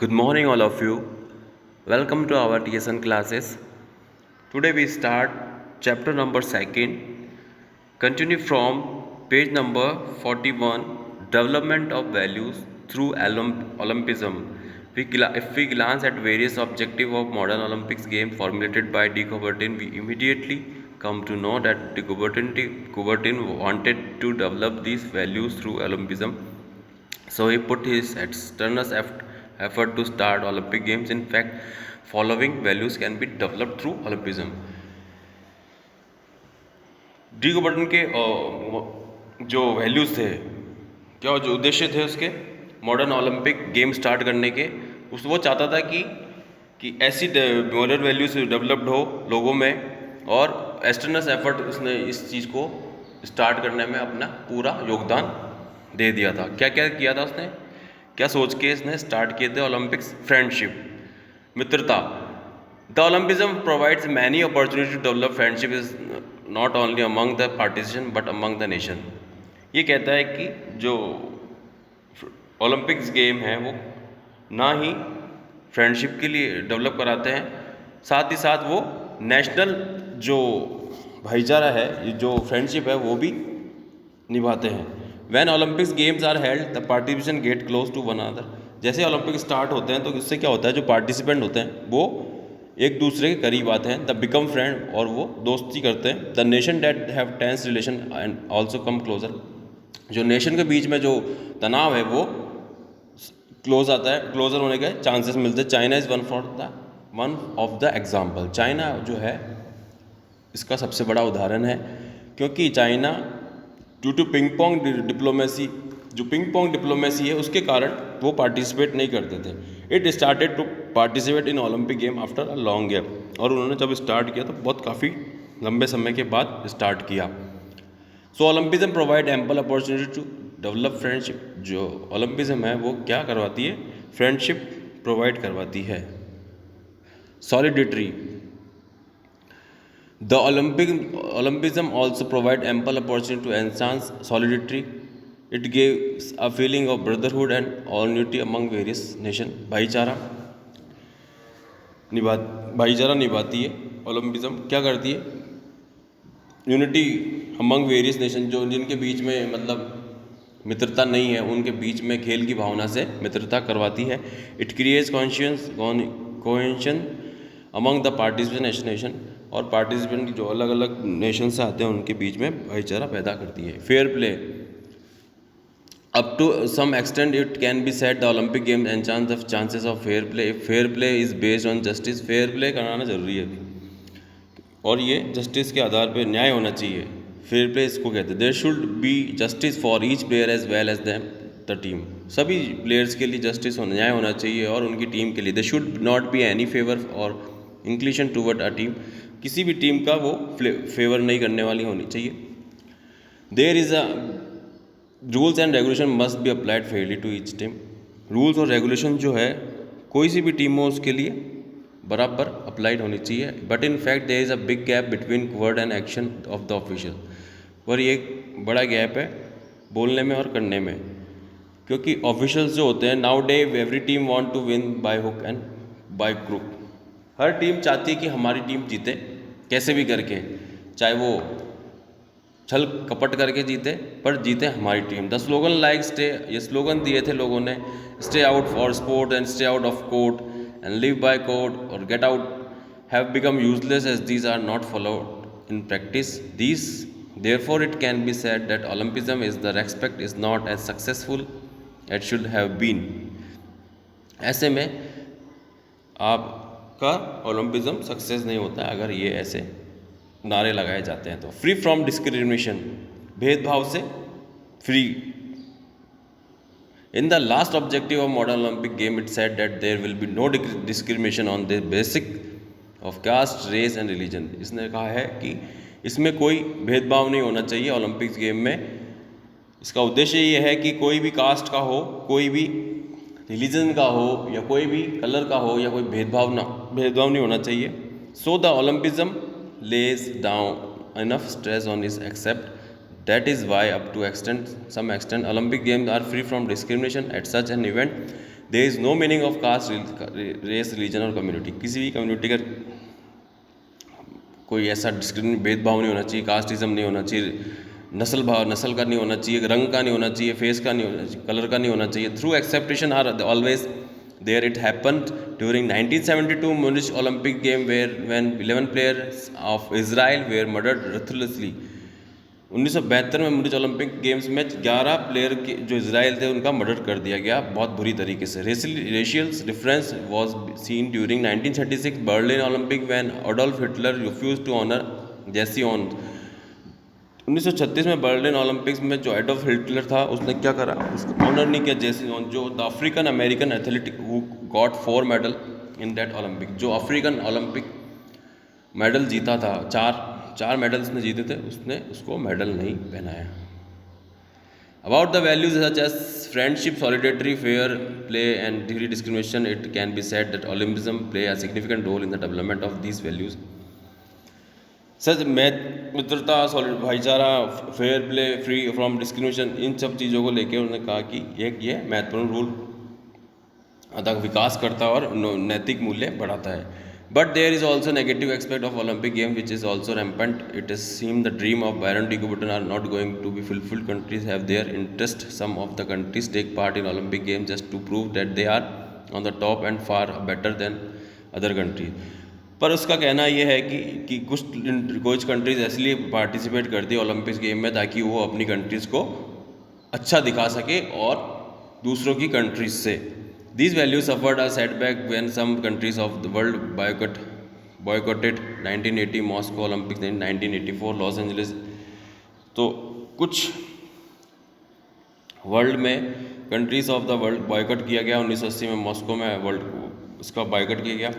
Good morning, all of you. Welcome to our TSN classes. Today we start chapter number second. Continue from page number 41. Development of values through Olympism. If we glance at various objectives of modern Olympics game formulated by de Coubertin, we immediately come to know that de Coubertin wanted to develop these values through Olympism. So he put his external effort to start Olympic Games. In fact, following values can be developed through Olympism. D button के जो values थे, क्या जो उद्देश्य थे उसके modern Olympic game start करने के, उस वो चाहता था कि ऐसी मॉडर्न वैल्यूज डेवलप्ड हो लोगों में, और एक्सटर्नल एफर्ट उसने इस चीज़ को स्टार्ट करने में अपना पूरा योगदान दे दिया था। क्या क्या किया था उसने, क्या सोच के इसने स्टार्ट किए थे ओलंपिक्स? फ्रेंडशिप, मित्रता। The Olympism provides many opportunity to develop friendship is not only among the participant but among the nation. ये कहता है कि जो ओलंपिक्स गेम है वो ना ही फ्रेंडशिप के लिए डेवलप कराते हैं, साथ ही साथ वो नेशनल जो भाईचारा है, जो फ्रेंडशिप है, वो भी निभाते हैं। When Olympics games are held the participation get close to one another. जैसे ओलंपिक स्टार्ट होते हैं तो इससे क्या होता है, जो पार्टिसिपेंट होते हैं वो एक दूसरे के करीब आते हैं, द बिकम फ्रेंड, और वो दोस्ती करते हैं। The nation that have tense relation and also come closer. जो नेशन के बीच में जो तनाव है वो क्लोज आता है, क्लोजर होने के चांसेस मिलते हैं। China is one of the example. China जो है इसका सबसे बड़ा उदाहरण है, क्योंकि China due to ping pong diplomacy, जो पिंग पोंग डिप्लोमेसी है उसके कारण वो पार्टिसिपेट नहीं करते थे। It started to participate in Olympic game after a long gap. और उन्होंने जब स्टार्ट किया तो बहुत काफ़ी लंबे समय के बाद स्टार्ट किया। So Olympism provide ample opportunity to develop friendship. जो ओलंपिज्म है वो क्या करवाती है? फ्रेंडशिप प्रोवाइड करवाती है। Solidity, the Olympism also provide ample opportunity to enhance solidarity. It gives a feeling of brotherhood and unity among various nations. भाईचारा निभाती है ओलंपिज्म। क्या करती है? यूनिटी अमंग वेरियस नेशन, जो जिनके बीच में मतलब मित्रता नहीं है उनके बीच में खेल की भावना से मित्रता करवाती है। It creates cohesion among the participant nation, और पार्टिसिपेंट जो अलग अलग नेशन से आते हैं उनके बीच में भाईचारा पैदा करती है। Fair play, up to some extent it can be set the Olympic game enhance the chances of fair play. Fair play is based on justice. Fair play कराना जरूरी है अभी, और ये जस्टिस के आधार पर न्याय होना चाहिए। फेयर प्ले इसको कहते हैं। There should be justice for each player as well as the team. सभी प्लेयर्स के लिए जस्टिस होना, न्याय होना चाहिए, और उनकी टीम के लिए। They should not be any favour और इंक्लिशन टूवर्ड अ टीम। किसी भी टीम का वो फेवर नहीं करने वाली होनी चाहिए। There is a rules and regulation must be applied fairly to each team. Rules और रेगुलेशन जो है कोई सी भी टीम हो उसके लिए बराबर अप्लाइड होनी चाहिए। But in fact there is a big gap between word and action of the official. और ये एक बड़ा गैप है बोलने में और करने में, क्योंकि ऑफिशियल्स जो होते हैं, now day every team want to win by hook and by crook. हर टीम चाहती है कि हमारी टीम जीते कैसे भी करके, चाहे वो छल कपट करके जीते, पर जीते हमारी team. The slogan like stay, ये स्लोगन दिए थे लोगों ने, stay out for sport and stay out of court and live by code और get out, have become useless as these are not followed in practice. These therefore it can be said that Olympism is the respect is not as successful it should have been. ऐसे में आपका ओलंपिज्म success नहीं होता है अगर ये ऐसे नारे लगाए जाते हैं तो। फ्री फ्रॉम डिस्क्रिमिनेशन, भेदभाव से free. In the last objective of modern Olympic game it said that there will be no discrimination on the basic of caste, race and religion. इसने कहा है कि इसमें कोई भेदभाव नहीं होना चाहिए ओलंपिक्स गेम में। इसका उद्देश्य ये है कि कोई भी कास्ट का हो, कोई भी रिलीजन का हो, या कोई भी कलर का हो, या कोई भेदभाव नहीं होना चाहिए। So the Olympism lays down enough stress on its accept. That is why up to some extent Olympic games are free from discrimination. At such an event there is no meaning of caste, race, religion और community. किसी भी community का कोई ऐसा भेदभाव नहीं होना चाहिए, कास्टिज्म नहीं होना चाहिए, नस्ल का नहीं होना चाहिए, रंग का नहीं होना चाहिए, फेस का नहीं होना चाहिए, कलर का नहीं होना चाहिए। Through exceptions are always there. It happened during 1972 Munich Olympic game were when 11 players of Israel were murdered ruthlessly. 1972 में म्यूनिच ओलंपिक गेम्स में 11 प्लेयर के जो इजराइल थे उनका मर्डर कर दिया गया बहुत बुरी तरीके से। Racial difference was seen during 1936 Berlin Olympic when Adolf Hitler refuse to honour Jesse Owens. 1936 में बर्लिन ओलंपिक्स में जो एडोल्फ हिटलर था उसने क्या करा, उसको ऑनर नहीं किया जेसी ऑन, जो the African American athlete who got 4 medal in that Olympic. जो अफ्रीकन ओलंपिक मेडल जीता था, चार मेडल उसने जीते थे, उसने उसको मेडल नहीं पहनाया। About the values such as friendship, solidarity, fair play and degree discrimination, it can be said that Olympism play a significant role in the development of these values. Such मित्रता, भाईचारा, fair play, free from discrimination, इन सब चीज़ों को लेकर उन्होंने कहा कि ये महत्वपूर्ण रोल अदा विकास करता है और नैतिक मूल्य बढ़ाता है। But there is also negative aspect of Olympic game which is also rampant. It is seemed the dream of Byron de Coubertin are not going to be fulfilled. Countries have their interest. Some of the countries take part in Olympic games just to prove that they are on the top and far better than other countries. पर उसका कहना यह है कि कुछ countries इसलिए participate करती है ओलंपिक्स गेम में ताकि वो अपनी कंट्रीज़ को अच्छा दिखा सके और दूसरों की कंट्रीज़ से। These values suffered a setback when some countries of the world boycotted 1980 Moscow Olympics, 1984 Los Angeles. तो कुछ वर्ल्ड में countries of the world boycott किया गया। 1980 में मॉस्को में वर्ल्ड इसका बॉयकॉट किया गया।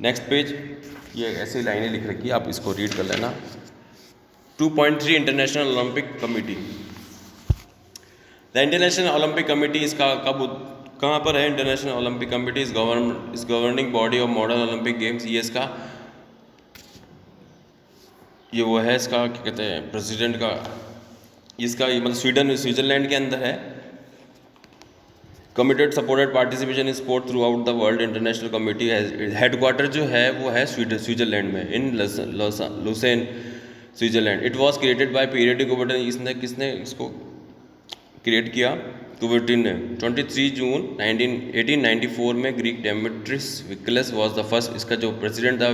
नेक्स्ट पेज, ये ऐसी लाइनें लिख रखी है, आप इसको रीड कर लेना। 2.3 international Olympic committee. The international Olympic committee इसका कहाँ पर है? इंटरनेशनल ओलंपिक कमेटी इस governing body of modern Olympic games. ये इसका ये वो है, इसका क्या कहते हैं, प्रेसिडेंट का, इसका ये मतलब स्विट्जरलैंड के अंदर है। Committed supported participation in sport throughout the world. International committee headquarter जो है वो है स्विट्जरलैंड में, in Lausanne Switzerland. It was created by Pierre de Coubertin. किसने इसको क्रिएट किया? कुबर्टिन ने। 23 जून 1894 में Greek Demetrios Vikelas was the first. इसका जो प्रेसिडेंट था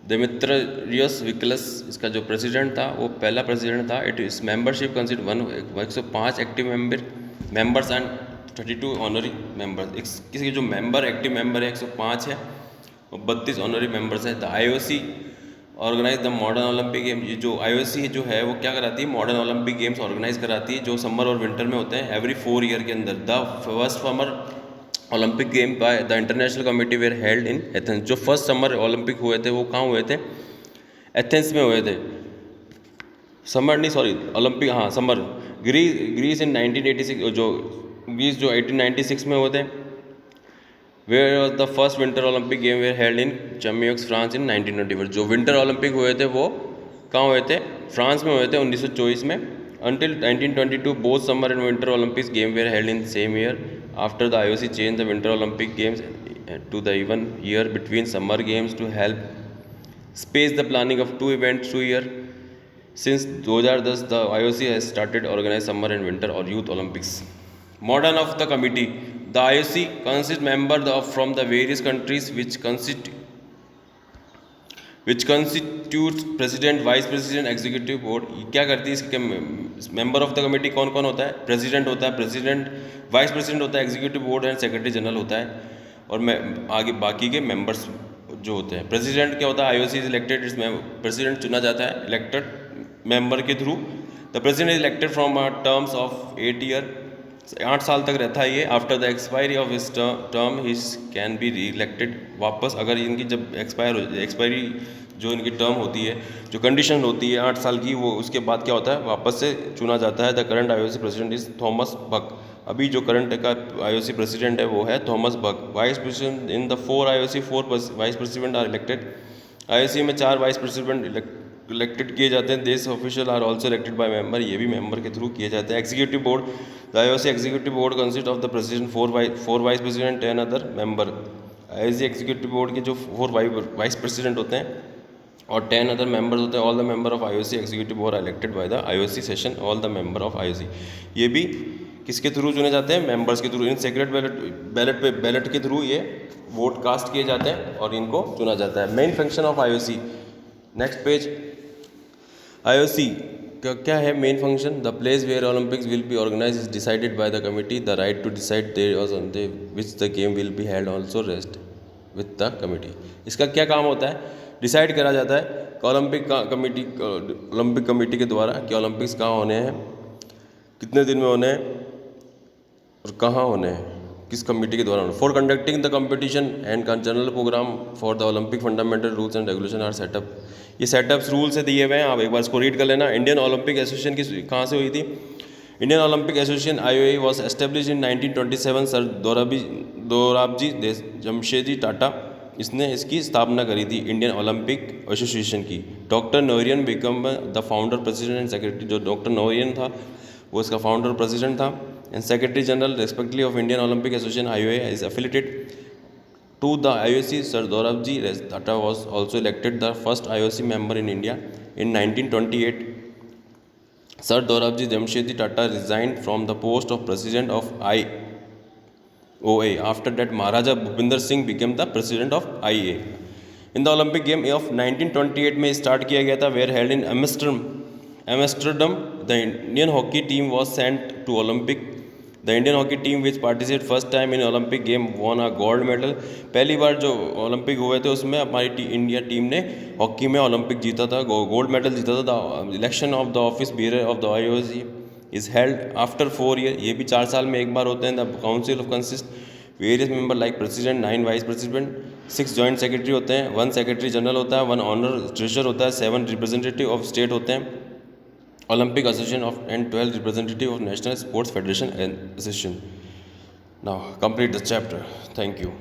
डेमेट्रियस विक्लस, इसका जो प्रेसिडेंट था वो पहला प्रेसिडेंट था। It is membership consist 105 active members and 32 honorary members. किसी जो एक्टिव मेंबर है 105 है और 32 ऑनरी मेंबर्स है। The IOC organise the modern Olympic game. ये जो IOC जो है वो क्या कराती है? मॉडर्न ओलंपिक गेम्स ऑर्गेनाइज कराती है जो समर और विंटर में होते हैं एवरी 4 ईयर के अंदर। The first summer Olympic game by the international committee where held in Athens. जो फर्स्ट समर ओलंपिक हुए थे वो कहाँ हुए थे? एथेंस में हुए थे। समर नहीं, सॉरी, ओलंपिक, हाँ समर। ग्रीस इन 1986, जो ग्रीस जो 1896 में हुए थे। Where was the first winter Olympic game where held in champions France in 1924। जो विंटर ओलंपिक हुए थे वो कहाँ हुए थे? फ्रांस में हुए थे 1924 में। Until 1922 both summer and winter Olympics game were held in same year. After the IOC changed the winter Olympic games to the even year between summer games to help space the planning of 2 events 2 year. Since 2010 the IOC has started organize summer and winter or youth Olympics. Modern of the committee. The IOC consists members from the various countries which constitutes president, vice president, executive board. क्या करती है इसके member of the committee? कौन कौन होता है? President होता है, प्रेसिडेंट, वाइस प्रेसिडेंट होता है, executive board and secretary general होता है, और आगे बाकी के मेंबर्स जो होते हैं। प्रेसिडेंट क्या होता है? IOC इज इलेक्टेड, इसमें प्रेसिडेंट चुना जाता है इलेक्टेड मेंबर के through. The president is elected from terms of 8 year, 8 साल तक रहता है ये। After the expiry of his term he can be री इलेक्टेड। वापस अगर इनकी जब एक्सपायरी जो इनकी टर्म होती है, जो कंडीशन होती है 8 साल की, वो उसके बाद क्या होता है? वापस से चुना जाता है। The current IOC president is Thomas Bach. अभी जो करंट का IOC प्रेसिडेंट है वो है Thomas Bach. Vice president in the 4 IOC 4 vice president are elected. IOC में 4 वाइस प्रेसिडेंट इलेक्टेड किए जाते हैं। This official are also elected by member, ये भी मेंबर के थ्रू किए जाते हैं। Executive board, the IOC executive board consist of the president, four vice president, 10 other member. IOC executive board के जो 4 वाइस प्रेसिडेंट होते हैं और 10 अदर मेंबर्स होते हैं। All the member of IOC executive board elected by the IOC session. All the member of IOC, ये भी किसके थ्रू चुने जाते हैं? मेंबर्स के थ्रू। इन सीक्रेट बैलेट के थ्रू ये वोट कास्ट किए जाते हैं और इनको चुना जाता है। Main function of IOC, next page. IOC का क्या है main function? The place where Olympics will be organise is decided by the committee. The right to decide there on the which the game will be held also rest with the committee. इसका क्या काम होता है? Decide करा जाता है Olympic committee के द्वारा कि ओलंपिक्स कहाँ होने हैं, कितने दिन में होने हैं और कहाँ होने हैं, किस कमेटी के द्वारा होने। For conducting the competition and general programme for the Olympic fundamental rules and regulation are setup. ये सेटअप्स रूल से दिए हुए हैं, आप एक बार इसको रीड कर लेना। इंडियन ओलंपिक एसोसिएशन की कहाँ से हुई थी? Indian Olympic association IOA was establish in 1927। Sir Dorabji Jamshedji Tata, इसने इसकी स्थापना करी थी इंडियन ओलंपिक एसोसिएशन की। Doctor Noehren become the founder, president and secretary. जो डॉक्टर नोरियन था वो इसका फाउंडर प्रेसिडेंट था and secretary general respectively of Indian Olympic association IOA is affiliated to the IOC. Sir Dorabji Tata was also elected the first IOC member in India in 1928. Sir Dorabji Jamshedji Tata resigned from the post of president of IOA. After that, Maharaja Bhupinder Singh became the president of IOA. In the Olympic game of 1928 में start किया गया था, were held in Amsterdam. The Indian hockey team was sent to Olympic. The Indian hockey team which participated first time in Olympic game won a gold medal. पहली बार जो Olympic हुए थे उसमें हमारी इंडिया टीम ने हॉकी में Olympic जीता था, गोल्ड मेडल जीता था। The election of the office bearer of the IOC is held after 4 year. ये भी 4 साल में एक बार होते हैं। The council of consist various member like president, 9 vice president, 6 joint secretary होते हैं, 1 सेक्रेटरी जनरल होता है, 1 ऑनर ट्रेजर होता है, 7 रिप्रेजेंटेटिव ऑफ स्टेट होते हैं Olympic Association of and 12 representative of National Sports Federation and Association. Now complete the chapter. Thank you.